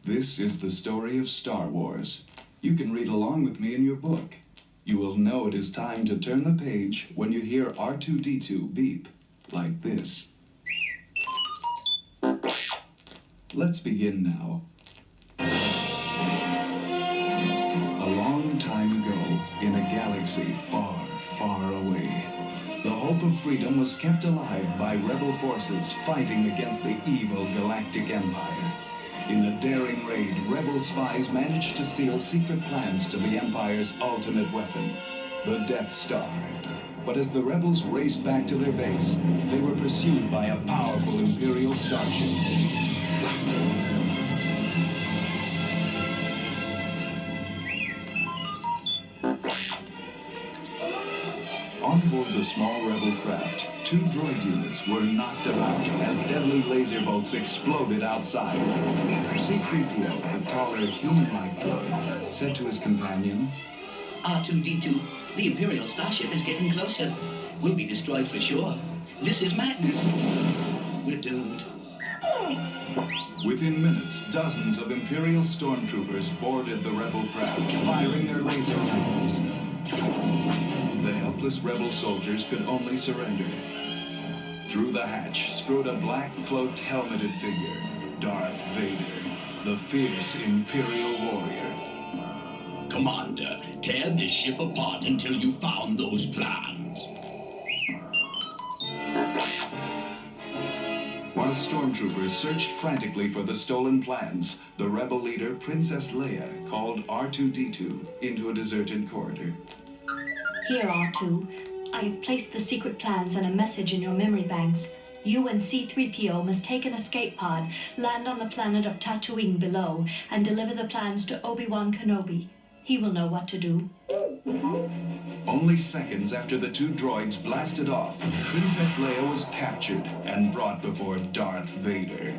This is the story of Star Wars. You can read along with me in your book. You will know it is time to turn the page when you hear R2-D2 beep, like this. Let's begin now. A long time ago, in a galaxy far, far away, the hope of freedom was kept alive by rebel forces fighting against the evil Galactic Empire. In a daring raid, rebel spies managed to steal secret plans to the Empire's ultimate weapon, the Death Star. But as the rebels raced back to their base, they were pursued by a powerful Imperial starship. On board the small rebel craft, 2 droid units were knocked about as deadly laser bolts exploded outside. C-3PO, the taller, human-like droid, said to his companion, R2-D2, the Imperial starship is getting closer. We'll be destroyed for sure. This is madness. We're doomed. Within minutes, dozens of Imperial stormtroopers boarded the rebel craft, firing their laser rifles. The helpless rebel soldiers could only surrender. Through the hatch strode a black-cloaked, helmeted figure, Darth Vader, the fierce Imperial warrior. Commander, tear this ship apart until you found those plans. While stormtroopers searched frantically for the stolen plans, the rebel leader, Princess Leia, called R2-D2 into a deserted corridor. Here, R2. I have placed the secret plans and a message in your memory banks. You and C-3PO must take an escape pod, land on the planet of Tatooine below, and deliver the plans to Obi-Wan Kenobi. He will know what to do. Only seconds after the 2 droids blasted off, Princess Leia was captured and brought before Darth Vader.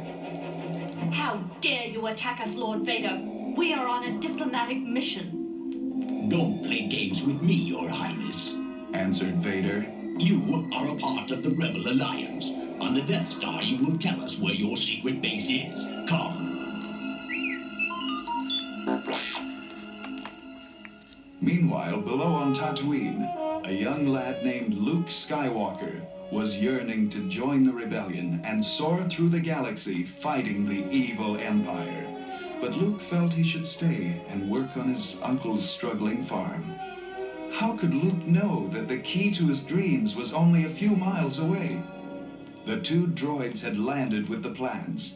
How dare you attack us, Lord Vader? We are on a diplomatic mission. Don't play games with me, Your Highness, answered Vader. You are a part of the Rebel Alliance. On the Death Star, you will tell us where your secret base is. Come. Meanwhile, below on Tatooine, a young lad named Luke Skywalker was yearning to join the rebellion and soar through the galaxy fighting the evil Empire. But Luke felt he should stay and work on his uncle's struggling farm. How could Luke know that the key to his dreams was only a few miles away? The 2 droids had landed with the plans.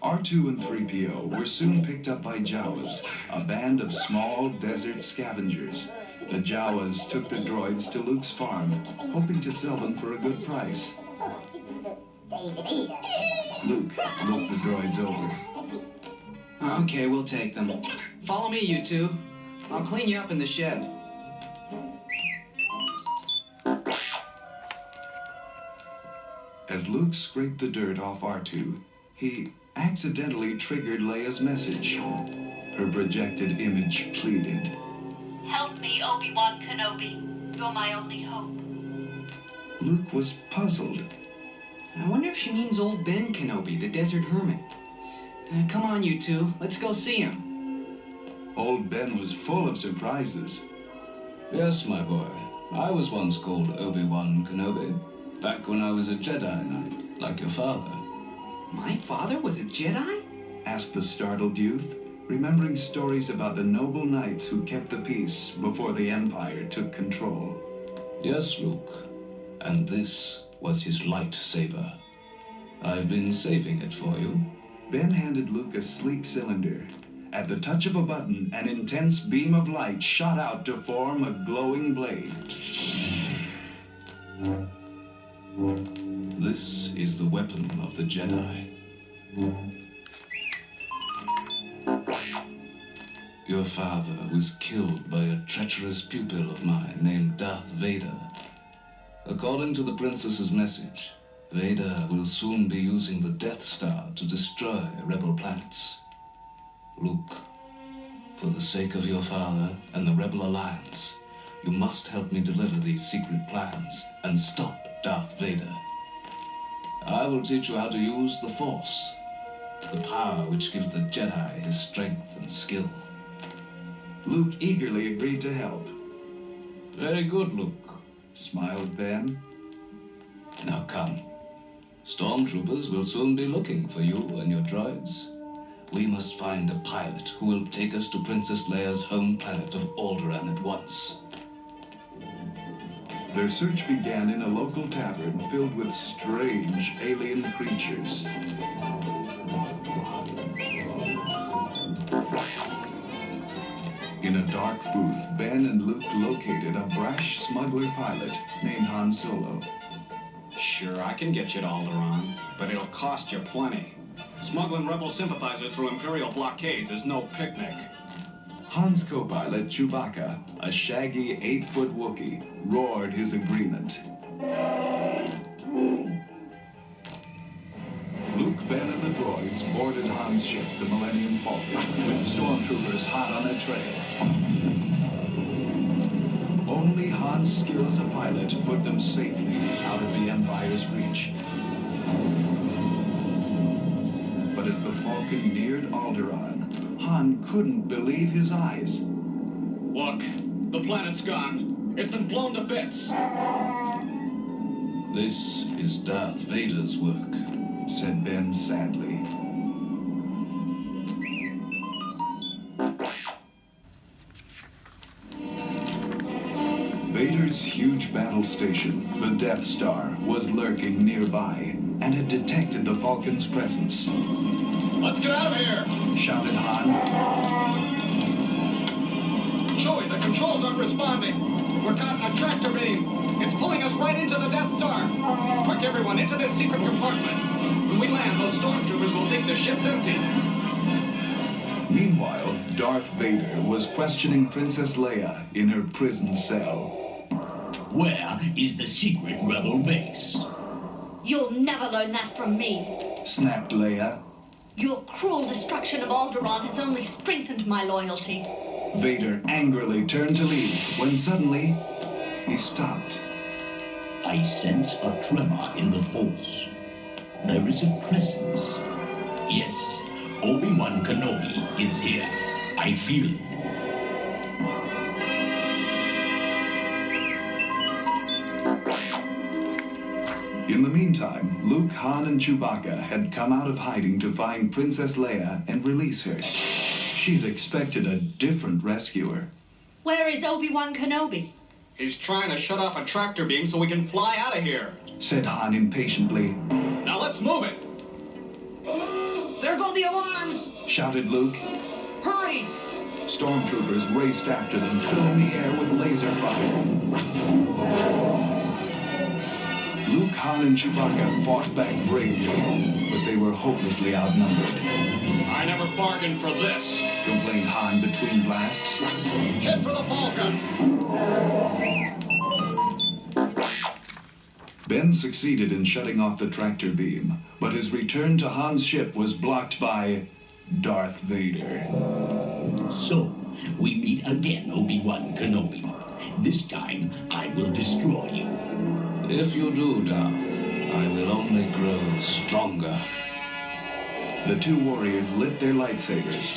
R2 and 3PO were soon picked up by Jawas, a band of small desert scavengers. The Jawas took the droids to Luke's farm, hoping to sell them for a good price. Luke looked the droids over. Okay, we'll take them. Follow me, you 2. I'll clean you up in the shed. As Luke scraped the dirt off R2, he accidentally triggered Leia's message. Her projected image pleaded. Help me, Obi-Wan Kenobi. You're my only hope. Luke was puzzled. I wonder if she means old Ben Kenobi, the desert hermit. Come on, you 2. Let's go see him. Old Ben was full of surprises. Yes, my boy. I was once called Obi-Wan Kenobi, back when I was a Jedi Knight, like your father. My father was a Jedi? Asked the startled youth, remembering stories about the noble knights who kept the peace before the Empire took control. Yes, Luke. And this was his lightsaber. I've been saving it for you. Ben handed Luke a sleek cylinder. At the touch of a button, an intense beam of light shot out to form a glowing blade. This is the weapon of the Jedi. Your father was killed by a treacherous pupil of mine named Darth Vader. According to the princess's message, Vader will soon be using the Death Star to destroy rebel planets. Luke, for the sake of your father and the Rebel Alliance, you must help me deliver these secret plans and stop Darth Vader. I will teach you how to use the Force. the power which gives the Jedi his strength and skill. Luke eagerly agreed to help. Very good, Luke. Smiled Ben. Now come. Stormtroopers will soon be looking for you and your droids. We must find a pilot who will take us to Princess Leia's home planet of Alderaan at once. Their search began in a local tavern filled with strange alien creatures. In a dark booth, Ben and Luke located a brash smuggler pilot named Han Solo. Sure, I can get you to Alderaan, but it'll cost you plenty. Smuggling rebel sympathizers through Imperial blockades is no picnic. Han's co-pilot, Chewbacca, a shaggy 8-foot Wookiee, roared his agreement. Luke, Ben, and the droids boarded Han's ship, the Millennium Falcon, with stormtroopers hot on their trail. Only Han's skill as a pilot put them safely out of the Empire's reach. But as the Falcon neared Alderaan, Han couldn't believe his eyes. Look, the planet's gone. It's been blown to bits. This is Darth Vader's work, said Ben sadly. Vader's huge battle station, the Death Star, was lurking nearby and had detected the Falcon's presence. Let's get out of here! Shouted Han. Chewie, the controls aren't responding. We're caught in a tractor beam. It's pulling us right into the Death Star. Quick, everyone, into this secret compartment. When we land, those stormtroopers will think the ship's empty. Meanwhile, Darth Vader was questioning Princess Leia in her prison cell. Where is the secret rebel base? You'll never learn that from me. Snapped Leia. Your cruel destruction of Alderaan has only strengthened my loyalty. Vader angrily turned to leave when suddenly he stopped. I sense a tremor in the Force. There is a presence. Yes, Obi-Wan Kenobi is here. I feel it. In the meantime, Luke, Han, and Chewbacca had come out of hiding to find Princess Leia and release her. She had expected a different rescuer. Where is Obi-Wan Kenobi? He's trying to shut off a tractor beam so we can fly out of here. Said Han impatiently. Now let's move it. There go the alarms! Shouted Luke. Hurry! Stormtroopers raced after them, filling the air with laser fire. Luke, Han, and Chewbacca fought back bravely, but they were hopelessly outnumbered. I never bargained for this. Complained Han between blasts. Head for the Falcon! Ben succeeded in shutting off the tractor beam, but his return to Han's ship was blocked by Darth Vader. So, we meet again, Obi-Wan Kenobi. This time, I will destroy you. If you do, Darth, I will only grow stronger. The two warriors lit their lightsabers.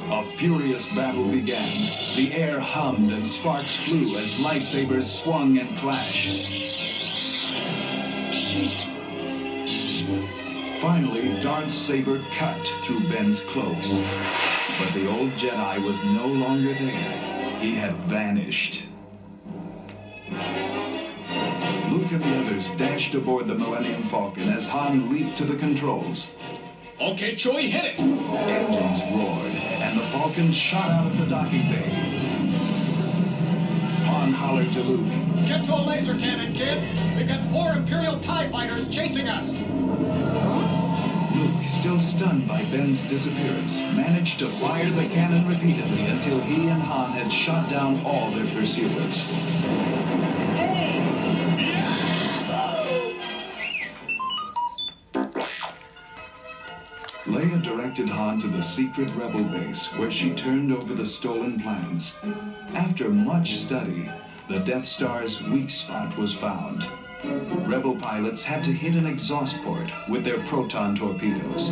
A furious battle began. The air hummed and sparks flew as lightsabers swung and clashed. Finally, Darth's saber cut through Ben's cloaks. But the old Jedi was no longer there. He had vanished. Luke and the others dashed aboard the Millennium Falcon as Han leaped to the controls. Okay, Chewie, hit it! Engines roared, and the Falcon shot out of the docking bay. Han hollered to Luke. Get to a laser cannon, kid! We've got 4 Imperial TIE fighters chasing us! Luke, still stunned by Ben's disappearance, managed to fire the cannon repeatedly until he and Han had shot down all their pursuers. Leia directed Han to the secret rebel base, where she turned over the stolen plans. After much study, the Death Star's weak spot was found. Rebel pilots had to hit an exhaust port with their proton torpedoes,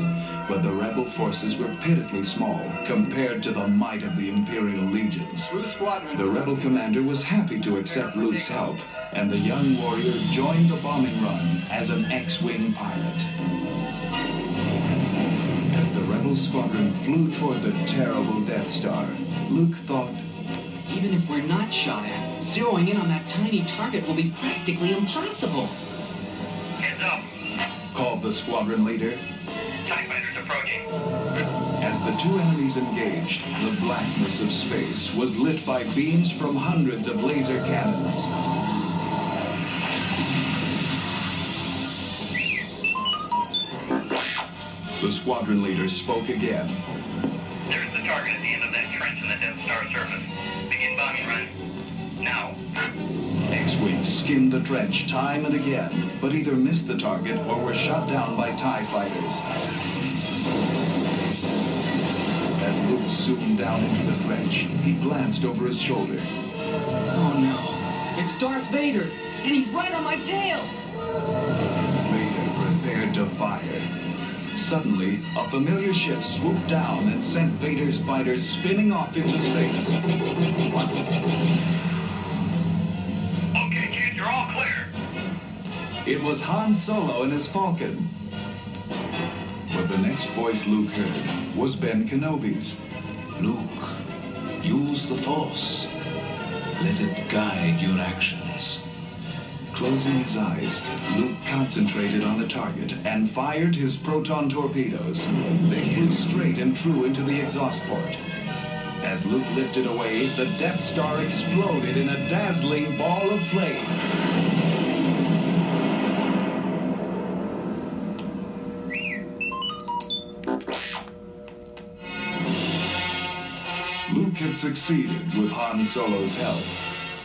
but the rebel forces were pitifully small compared to the might of the Imperial legions. The rebel commander was happy to accept Luke's help, and the young warrior joined the bombing run as an X-Wing pilot. As the rebel squadron flew toward the terrible Death Star, Luke thought, Even if we're not shot at, zeroing in on that tiny target will be practically impossible. Heads up. called the squadron leader. TIE fighters approaching. As the two enemies engaged, the blackness of space was lit by beams from hundreds of laser cannons. The squadron leader spoke again. There's the target at the end of that trench in the Death Star surface. Begin bombing run. Now. X-Wings skimmed the trench time and again, but either missed the target or were shot down by TIE fighters. As Luke zoomed down into the trench, he glanced over his shoulder. Oh no, it's Darth Vader, and he's right on my tail! Vader prepared to fire. Suddenly, a familiar ship swooped down and sent Vader's fighters spinning off into space. Okay, kids, you're all clear. It was Han Solo and his Falcon. But the next voice Luke heard was Ben Kenobi's. Luke, use the Force. Let it guide your actions. Closing his eyes, Luke concentrated on the target and fired his proton torpedoes. They flew straight and true into the exhaust port. As Luke lifted away, the Death Star exploded in a dazzling ball of flame. Luke had succeeded with Han Solo's help.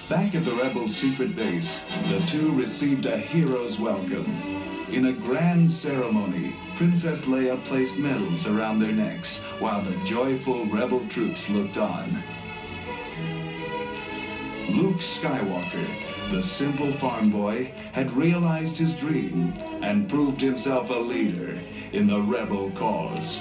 Back at the Rebels' secret base, the two received a hero's welcome. In a grand ceremony, Princess Leia placed medals around their necks, while the joyful Rebel troops looked on. Luke Skywalker, the simple farm boy, had realized his dream and proved himself a leader in the Rebel cause.